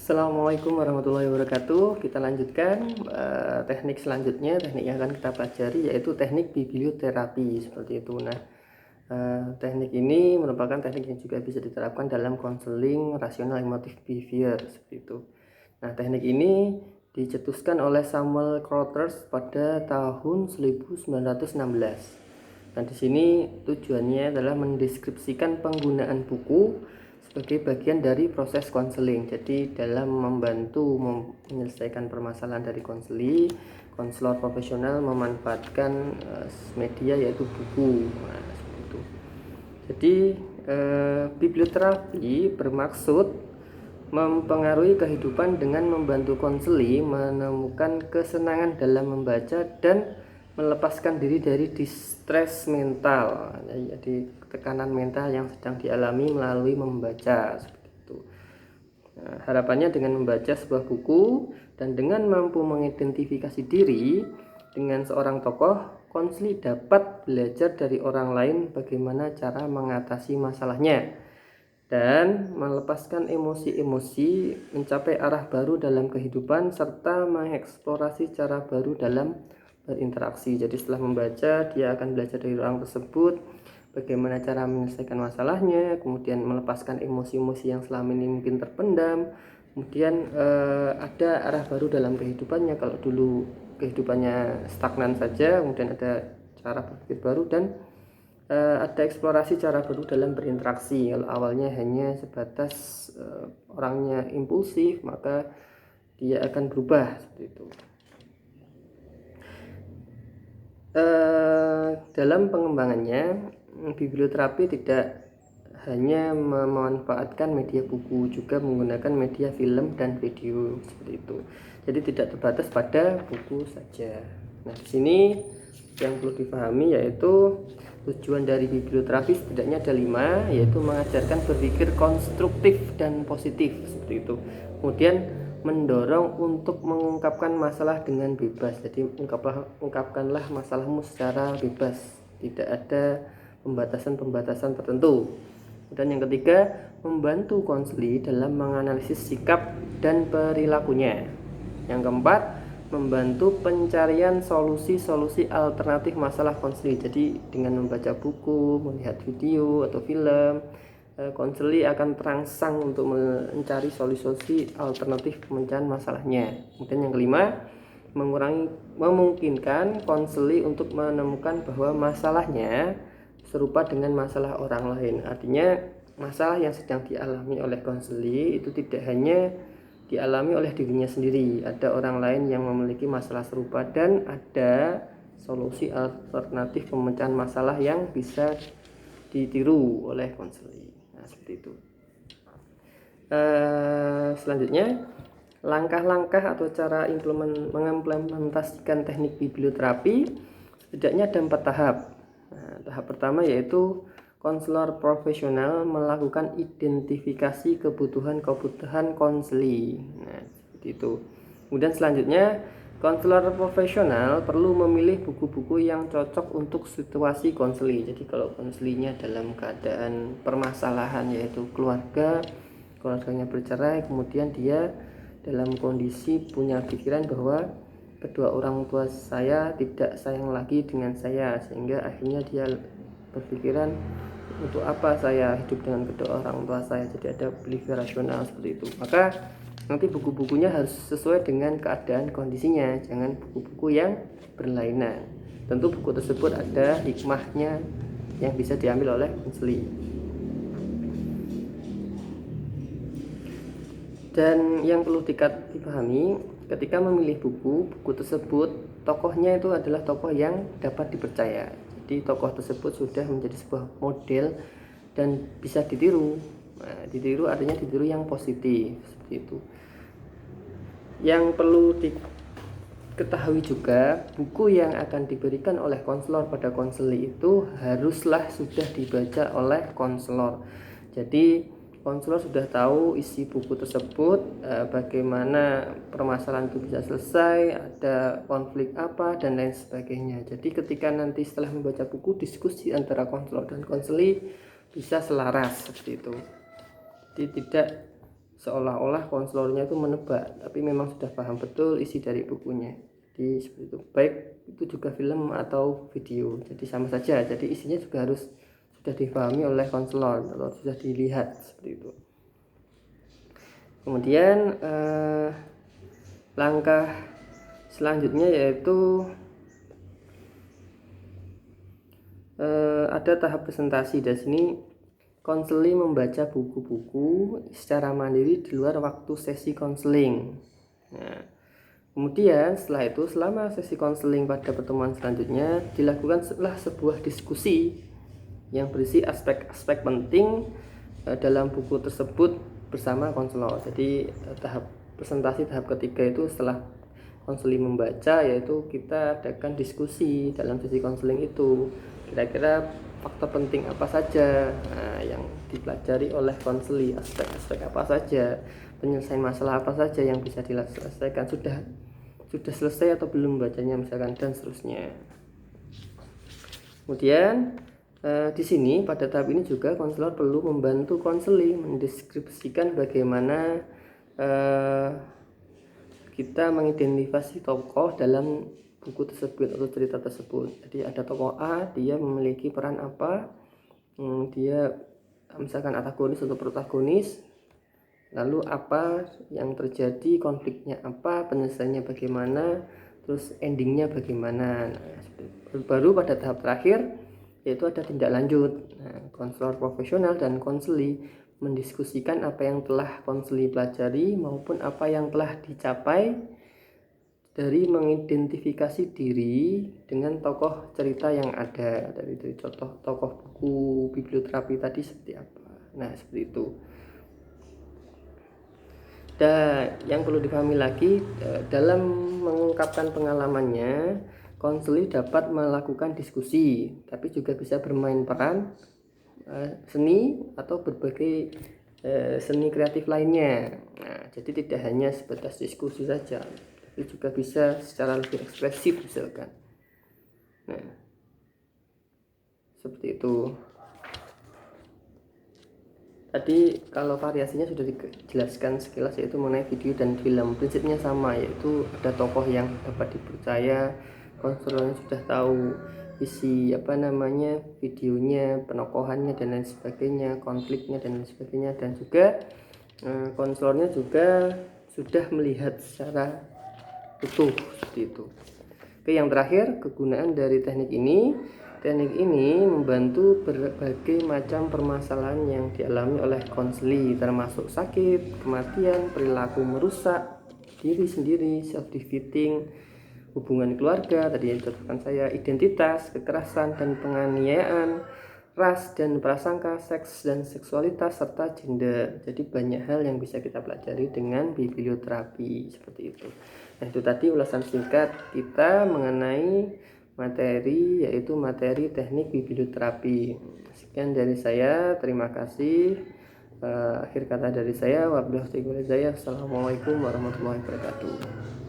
Assalamualaikum warahmatullahi wabarakatuh. Kita lanjutkan teknik selanjutnya. Teknik yang akan kita pelajari yaitu teknik biblioterapi seperti itu. Nah, teknik ini merupakan teknik yang juga bisa diterapkan dalam konseling rasional emotif behavior seperti itu. Nah, teknik ini dicetuskan oleh Samuel Crothers pada tahun 1916. Dan di sini tujuannya adalah mendeskripsikan penggunaan buku sebagai bagian dari proses konseling. Jadi dalam membantu menyelesaikan permasalahan dari konselor profesional memanfaatkan media yaitu buku. Nah, seperti itu. Jadi biblioterapi bermaksud mempengaruhi kehidupan dengan membantu konseli menemukan kesenangan dalam membaca dan melepaskan diri dari distres mental, jadi tekanan mental yang sedang dialami melalui membaca seperti itu. Nah, harapannya dengan membaca sebuah buku dan dengan mampu mengidentifikasi diri dengan seorang tokoh, konseli dapat belajar dari orang lain bagaimana cara mengatasi masalahnya dan melepaskan emosi-emosi, mencapai arah baru dalam kehidupan, serta mengeksplorasi cara baru dalam berinteraksi. Jadi setelah membaca, dia akan belajar dari orang tersebut, bagaimana cara menyelesaikan masalahnya, kemudian melepaskan emosi-emosi yang selama ini mungkin terpendam, kemudian ada arah baru dalam kehidupannya. Kalau dulu kehidupannya stagnan saja, kemudian ada cara berpikir baru dan ada eksplorasi cara baru dalam berinteraksi. Kalau awalnya hanya sebatas orangnya impulsif, maka dia akan berubah seperti itu. Dalam pengembangannya, biblioterapi tidak hanya memanfaatkan media buku, juga menggunakan media film dan video seperti itu. Jadi tidak terbatas pada buku saja. Nah, di sini yang perlu dipahami yaitu tujuan dari biblioterapi setidaknya ada 5, yaitu mengajarkan berpikir konstruktif dan positif seperti itu. Kemudian mendorong untuk mengungkapkan masalah dengan bebas. Jadi ungkapkanlah masalahmu secara bebas, tidak ada pembatasan-pembatasan tertentu. Dan yang ketiga, membantu konseli dalam menganalisis sikap dan perilakunya. Yang keempat, membantu pencarian solusi-solusi alternatif masalah konseli. Jadi dengan membaca buku, melihat video atau film, konseli akan terangsang untuk mencari solusi alternatif pemecahan masalahnya. Kemudian yang kelima, memungkinkan konseli untuk menemukan bahwa masalahnya serupa dengan masalah orang lain. Artinya masalah yang sedang dialami oleh konseli itu tidak hanya dialami oleh dirinya sendiri, ada orang lain yang memiliki masalah serupa dan ada solusi alternatif pemecahan masalah yang bisa ditiru oleh konseli. Nah, seperti itu. Selanjutnya, langkah-langkah atau cara mengimplementasikan teknik biblioterapi setidaknya ada 4 tahap. Nah, tahap pertama yaitu konselor profesional melakukan identifikasi kebutuhan konseli. Nah, seperti itu. Kemudian selanjutnya, konselor profesional perlu memilih buku-buku yang cocok untuk situasi konseli. Jadi kalau konselinya dalam keadaan permasalahan yaitu keluarganya bercerai, kemudian dia dalam kondisi punya pikiran bahwa kedua orang tua saya tidak sayang lagi dengan saya, sehingga akhirnya dia berpikiran untuk apa saya hidup dengan kedua orang tua saya. Jadi ada behavior rasional seperti itu. Maka nanti buku-bukunya harus sesuai dengan keadaan kondisinya, jangan buku-buku yang berlainan. Tentu buku tersebut ada hikmahnya yang bisa diambil oleh konseli. Dan yang perlu dipahami, ketika memilih buku tersebut tokohnya itu adalah tokoh yang dapat dipercaya. Jadi tokoh tersebut sudah menjadi sebuah model dan bisa ditiru. Nah, ditiru artinya ditiru yang positif seperti itu. Yang perlu diketahui juga, buku yang akan diberikan oleh konselor pada konseli itu haruslah sudah dibaca oleh konselor. Jadi konselor sudah tahu isi buku tersebut, bagaimana permasalahan itu bisa selesai, ada konflik apa dan lain sebagainya. Jadi ketika nanti setelah membaca buku, diskusi antara konselor dan konseli bisa selaras seperti itu. Jadi tidak seolah-olah konselornya itu menebak, tapi memang sudah paham betul isi dari bukunya. Jadi seperti itu, baik itu juga film atau video, jadi sama saja. Jadi isinya juga harus sudah dipahami oleh konselor atau sudah dilihat seperti itu. Kemudian langkah selanjutnya yaitu ada tahap presentasi. Dari sini konseling membaca buku-buku secara mandiri di luar waktu sesi konseling. Nah, kemudian setelah itu, selama sesi konseling pada pertemuan selanjutnya dilakukan setelah sebuah diskusi yang berisi aspek-aspek penting dalam buku tersebut bersama konselor. Jadi tahap presentasi tahap ketiga itu setelah konseling membaca, yaitu kita adakan diskusi dalam sesi konseling itu. Kira-kira faktor penting apa saja yang dipelajari oleh konseli, aspek-aspek apa saja, penyelesaian masalah apa saja yang bisa diselesaikan, sudah selesai atau belum bacanya misalkan, dan seterusnya. Kemudian di sini pada tahap ini juga konselor perlu membantu konseli mendeskripsikan bagaimana kita mengidentifikasi tokoh dalam buku tersebut atau cerita tersebut. Jadi ada tokoh A, dia memiliki peran apa, dia misalkan antagonis atau protagonis, lalu apa yang terjadi, konfliknya apa, penyelesaiannya bagaimana, terus endingnya bagaimana. Baru pada tahap terakhir yaitu ada tindak lanjut. Konselor profesional dan konseli mendiskusikan apa yang telah konseli pelajari maupun apa yang telah dicapai dari mengidentifikasi diri dengan tokoh cerita yang ada, dari contoh tokoh buku biblioterapi tadi seperti apa. Nah, seperti itu. Dan yang perlu dipahami lagi, dalam mengungkapkan pengalamannya, konseli dapat melakukan diskusi, tapi juga bisa bermain peran seni atau berbagai seni kreatif lainnya. Nah, jadi tidak hanya sebatas diskusi saja, tapi juga bisa secara lebih ekspresif misalkan. Nah, seperti itu. Tadi kalau variasinya sudah dijelaskan sekilas, yaitu mengenai video dan film. Prinsipnya sama, yaitu ada tokoh yang dapat dipercaya, konselornya sudah tahu isi videonya, penokohannya dan lain sebagainya, konfliknya dan lain sebagainya, dan juga konselornya juga sudah melihat secara utuh seperti itu. Oke, yang terakhir, kegunaan dari teknik ini membantu berbagai macam permasalahan yang dialami oleh konseli, termasuk sakit, kematian, perilaku merusak diri sendiri, self-defeating, hubungan keluarga, tadi yang dicontohkan saya, identitas, kekerasan dan penganiayaan, ras dan prasangka, seks dan seksualitas, serta gender. Jadi banyak hal yang bisa kita pelajari dengan biblioterapi seperti itu. Nah, itu tadi ulasan singkat kita mengenai materi, yaitu materi teknik biblioterapi. Sekian dari saya, terima kasih. Akhir kata dari saya, wabillahi taufiq wal hidayah. Assalamualaikum warahmatullahi wabarakatuh.